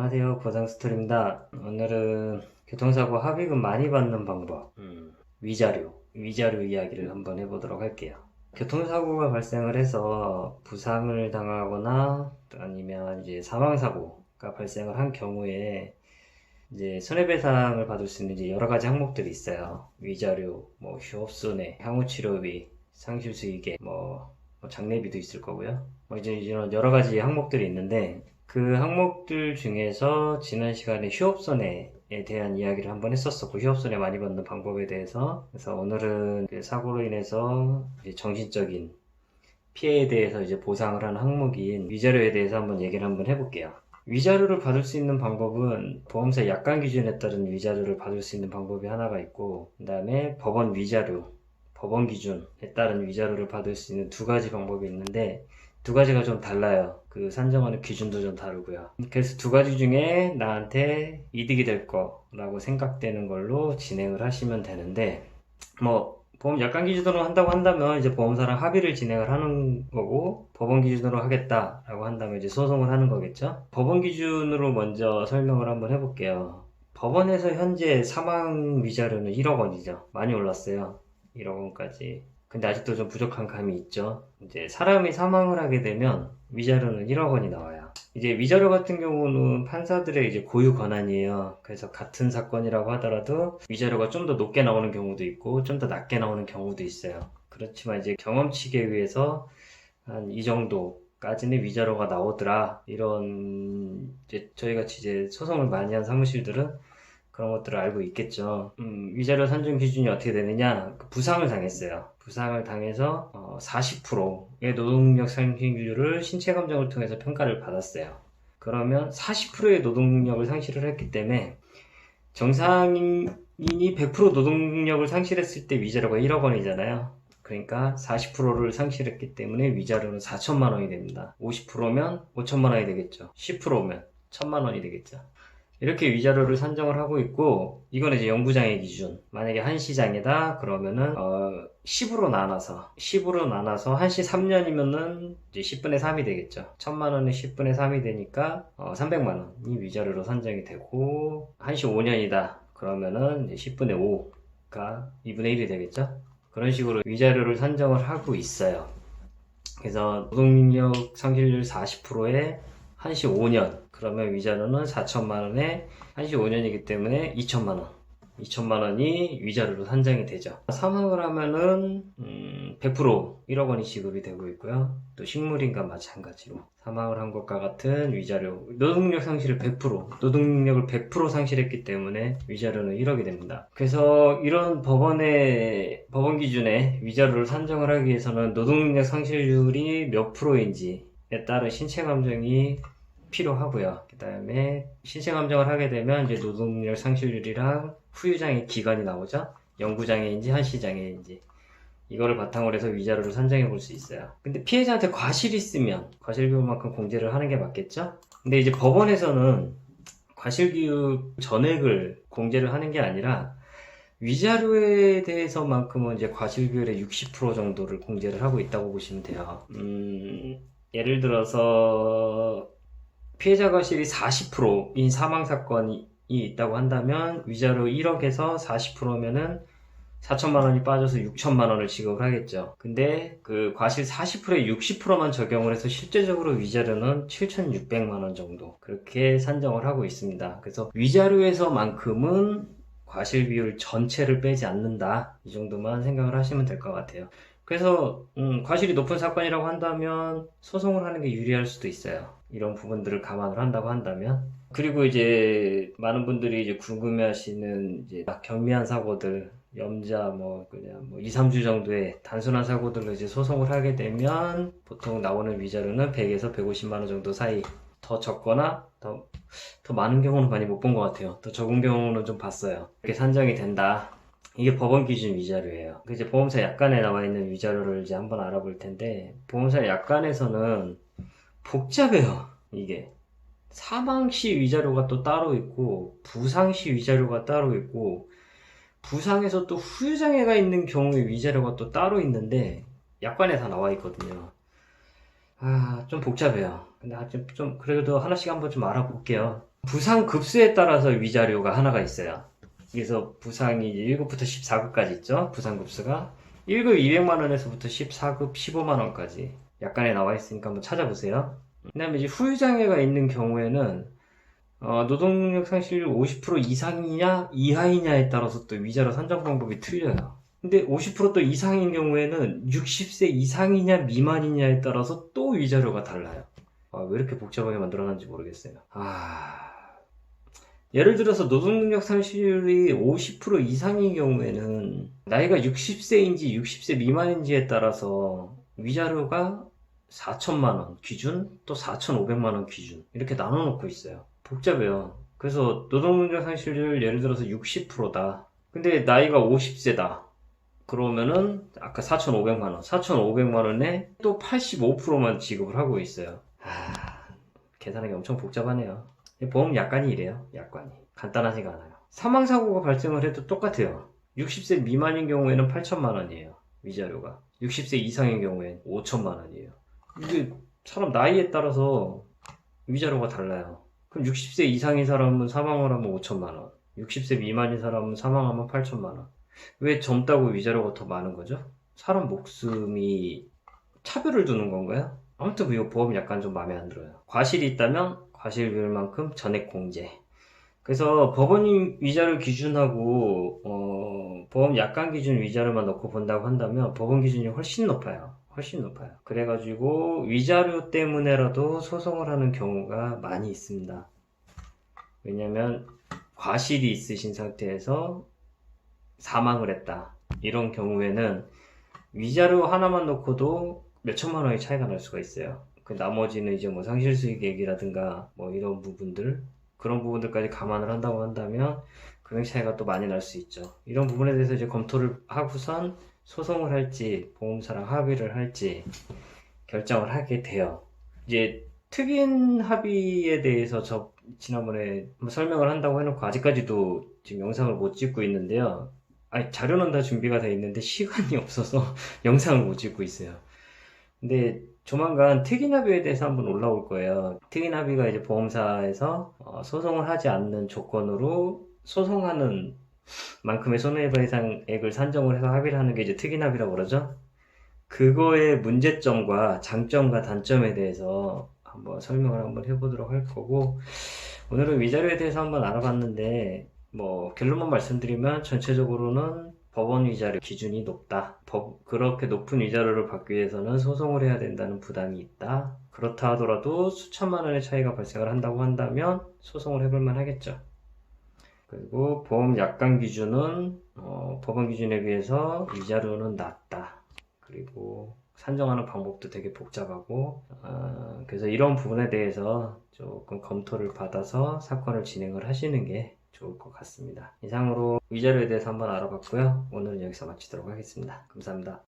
안녕하세요. 고상스토리입니다. 오늘은 교통사고 합의금 많이 받는 방법, 위자료 이야기를 한번 해보도록 할게요. 교통사고가 발생을 해서 부상을 당하거나 아니면 이제 사망사고가 발생을 한 경우에 이제 손해배상을 받을 수 있는 이제 여러 가지 항목들이 있어요. 위자료, 휴업손해, 향후치료비, 상실수익액, 장례비도 있을 거고요. 이제 이런 여러 가지 항목들이 있는데 그 항목들 중에서 지난 시간에 휴업손해에 대한 이야기를 한번 했었었고 휴업손해 많이 받는 방법에 대해서 그래서 오늘은 그 사고로 인해서 이제 정신적인 피해에 대해서 이제 보상을 하는 항목인 위자료에 대해서 한번 얘기를 한번 해볼게요. 위자료를 받을 수 있는 방법은 보험사 약관 기준에 따른 위자료를 받을 수 있는 방법이 하나가 있고 그 다음에 법원 위자료, 법원 기준에 따른 위자료를 받을 수 있는 두 가지 방법이 있는데 두 가지가 좀 달라요. 그 산정하는 기준도 좀 다르고요. 그래서 두 가지 중에 나한테 이득이 될 거라고 생각되는 걸로 진행을 하시면 되는데 보험 약관 기준으로 한다고 한다면 이제 보험사랑 합의를 진행을 하는 거고 법원 기준으로 하겠다라고 한다면 이제 소송을 하는 거겠죠. 법원 기준으로 먼저 설명을 한번 해볼게요. 법원에서 현재 사망 위자료는 1억 원이죠. 많이 올랐어요. 1억 원까지. 근데 아직도 좀 부족한 감이 있죠. 이제 사람이 사망을 하게 되면 위자료는 1억 원이 나와요. 이제 위자료 같은 경우는 판사들의 이제 고유 권한이에요. 그래서 같은 사건이라고 하더라도 위자료가 좀 더 높게 나오는 경우도 있고 좀 더 낮게 나오는 경우도 있어요. 그렇지만 이제 경험치에 의해서 한 이 정도까지는 위자료가 나오더라. 이런 이제 저희같이 이제 소송을 많이 한 사무실들은 그런 것들을 알고 있겠죠. 위자료 산정 기준이 어떻게 되느냐? 부상을 당했어요. 부상을 당해서 40%의 노동력 상실률을 신체 감정을 통해서 평가를 받았어요. 그러면 40%의 노동력을 상실을 했기 때문에 정상인이 100% 노동력을 상실했을 때 위자료가 1억 원이잖아요. 그러니까 40%를 상실했기 때문에 위자료는 4천만 원이 됩니다. 50%면 5천만 원이 되겠죠. 10%면 1천만 원이 되겠죠. 이렇게 위자료를 산정을 하고 있고 이건 이제 영구장애 기준. 만약에 한시장애다 그러면은 10으로 나눠서 한시 3년이면은 이제 10분의 3이 되겠죠. 1천만 원에 10분의 3이 되니까 300만 원이 위자료로 산정이 되고 한시 5년이다 그러면은 이제 10분의 5가 2분의 1이 되겠죠. 그런 식으로 위자료를 산정을 하고 있어요. 그래서 노동력 상실률 40%에 한시 5년 그러면 위자료는 4천만 원에 한시 5년이기 때문에 2천만 원 2천만 원이 위자료로 산정이 되죠. 사망을 하면은 100% 1억 원이 지급이 되고 있고요. 또 식물인과 마찬가지로 사망을 한 것과 같은 위자료 노동력 상실을 100% 노동력을 100% 상실했기 때문에 위자료는 1억이 됩니다. 그래서 이런 법원 기준에 위자료를 산정을 하기 위해서는 노동력 상실률이 몇 프로인지에 따른 신체 감정이 필요하고요. 그 다음에 신체 감정을 하게 되면 이제 노동력 상실률이랑 후유장애 기간이 나오죠. 영구장애인지 한시장애인지 이거를 바탕으로 해서 위자료를 산정해 볼 수 있어요. 근데 피해자한테 과실이 있으면 과실비용만큼 공제를 하는 게 맞겠죠. 근데 이제 법원에서는 과실비용 전액을 공제를 하는 게 아니라 위자료에 대해서만큼은 이제 과실비율의 60% 정도를 공제를 하고 있다고 보시면 돼요. 예를 들어서 피해자 과실이 40%인 사망사건이 있다고 한다면 위자료 1억에서 40%면은 4천만 원이 빠져서 6천만 원을 지급을 하겠죠. 근데 그 과실 40%에 60%만 적용을 해서 실제적으로 위자료는 7,600만 원 정도 그렇게 산정을 하고 있습니다. 그래서 위자료에서만큼은 과실 비율 전체를 빼지 않는다. 이 정도만 생각을 하시면 될 것 같아요. 그래서 과실이 높은 사건이라고 한다면 소송을 하는 게 유리할 수도 있어요. 이런 부분들을 감안을 한다고 한다면. 그리고 이제 많은 분들이 이제 궁금해하시는 이제 경미한 사고들, 염자 그냥 2, 3주 정도의 단순한 사고들로 이제 소송을 하게 되면 보통 나오는 위자료는 100에서 150만 원 정도 사이. 더 적거나 더 많은 경우는 많이 못 본 것 같아요. 더 적은 경우는 좀 봤어요. 이렇게 산정이 된다. 이게 법원 기준 위자료예요. 이제 보험사 약관에 나와 있는 위자료를 이제 한번 알아볼 텐데 보험사 약관에서는 복잡해요. 이게 사망시 위자료가 또 따로 있고 부상시 위자료가 따로 있고 부상에서 또 후유장애가 있는 경우에 위자료가 또 따로 있는데 약관에 다 나와 있거든요. 좀 복잡해요. 근데 좀 그래도 하나씩 한번 좀 알아볼게요. 부상 급수에 따라서 위자료가 하나가 있어요. 그래서 부상이 이제 1급부터 14급까지 있죠. 부상 급수가 1급 200만원에서부터 14급 15만원까지 약관에 나와 있으니까 한번 찾아보세요. 그 다음에 이제 후유장애가 있는 경우에는 노동력 상실률 50% 이상이냐 이하이냐에 따라서 또 위자료 산정 방법이 틀려요. 근데 50%또 이상인 경우에는 60세 이상이냐 미만이냐에 따라서 또 위자료가 달라요. 왜 이렇게 복잡하게 만들어놨는지 모르겠어요. 예를 들어서 노동력 상실률이 50% 이상인 경우에는 나이가 60세인지 60세 미만인지에 따라서 위자료가 4천만원 기준 또 4,500만원 기준 이렇게 나눠놓고 있어요. 복잡해요. 그래서 노동력 상실률 예를 들어서 60%다. 근데 나이가 50세다. 그러면은 아까 4,500만원 4,500만원에 또 85%만 지급을 하고 있어요. 계산하기 엄청 복잡하네요. 보험 약관이 이래요. 약관이 간단하지가 않아요. 사망사고가 발생을 해도 똑같아요. 60세 미만인 경우에는 8천만원이에요. 위자료가 60세 이상인 경우엔 5천만원이에요. 이게 사람 나이에 따라서 위자료가 달라요. 그럼 60세 이상인 사람은 사망을 하면 5천만원, 60세 미만인 사람은 사망하면 8천만원. 왜 젊다고 위자료가 더 많은 거죠? 사람 목숨이 차별을 두는 건가요? 아무튼 이 보험 약간 좀 마음에 안 들어요. 과실이 있다면 과실 비율만큼 전액 공제. 그래서 법원 위자료 기준하고 보험 약관 기준 위자료만 넣고 본다고 한다면 법원 기준이 훨씬 높아요. 훨씬 높아요. 그래가지고 위자료 때문에라도 소송을 하는 경우가 많이 있습니다. 왜냐면 과실이 있으신 상태에서 사망을 했다. 이런 경우에는 위자료 하나만 놓고도 몇 천만 원의 차이가 날 수가 있어요. 그 나머지는 이제 뭐 상실수익액이라든가 뭐 이런 부분들, 그런 부분들까지 감안을 한다고 한다면 금액 차이가 또 많이 날 수 있죠. 이런 부분에 대해서 이제 검토를 하고선 소송을 할지 보험사랑 합의를 할지 결정을 하게 돼요. 이제 특인 합의에 대해서 지난번에 설명을 한다고 해놓고 아직까지도 지금 영상을 못 찍고 있는데요. 자료는 다 준비가 돼 있는데 시간이 없어서 영상을 못 찍고 있어요. 근데 조만간 특인합의에 대해서 한번 올라올 거예요. 특인합의가 이제 보험사에서 소송을 하지 않는 조건으로 소송하는 만큼의 손해배상액을 산정을 해서 합의를 하는 게 이제 특인합의라고 그러죠. 그거의 문제점과 장점과 단점에 대해서 한번 설명을 한번 해보도록 할 거고, 오늘은 위자료에 대해서 한번 알아봤는데 뭐 결론만 말씀드리면 전체적으로는 법원 위자료 기준이 높다. 그렇게 높은 위자료를 받기 위해서는 소송을 해야 된다는 부담이 있다. 그렇다 하더라도 수천만 원의 차이가 발생을 한다고 한다면 소송을 해볼 만 하겠죠. 그리고 보험 약관 기준은 법원 기준에 비해서 위자료는 낮다. 그리고 산정하는 방법도 되게 복잡하고 그래서 이런 부분에 대해서 조금 검토를 받아서 사건을 진행을 하시는 게 좋을 것 같습니다. 이상으로 위자료에 대해서 한번 알아봤고요. 오늘은 여기서 마치도록 하겠습니다. 감사합니다.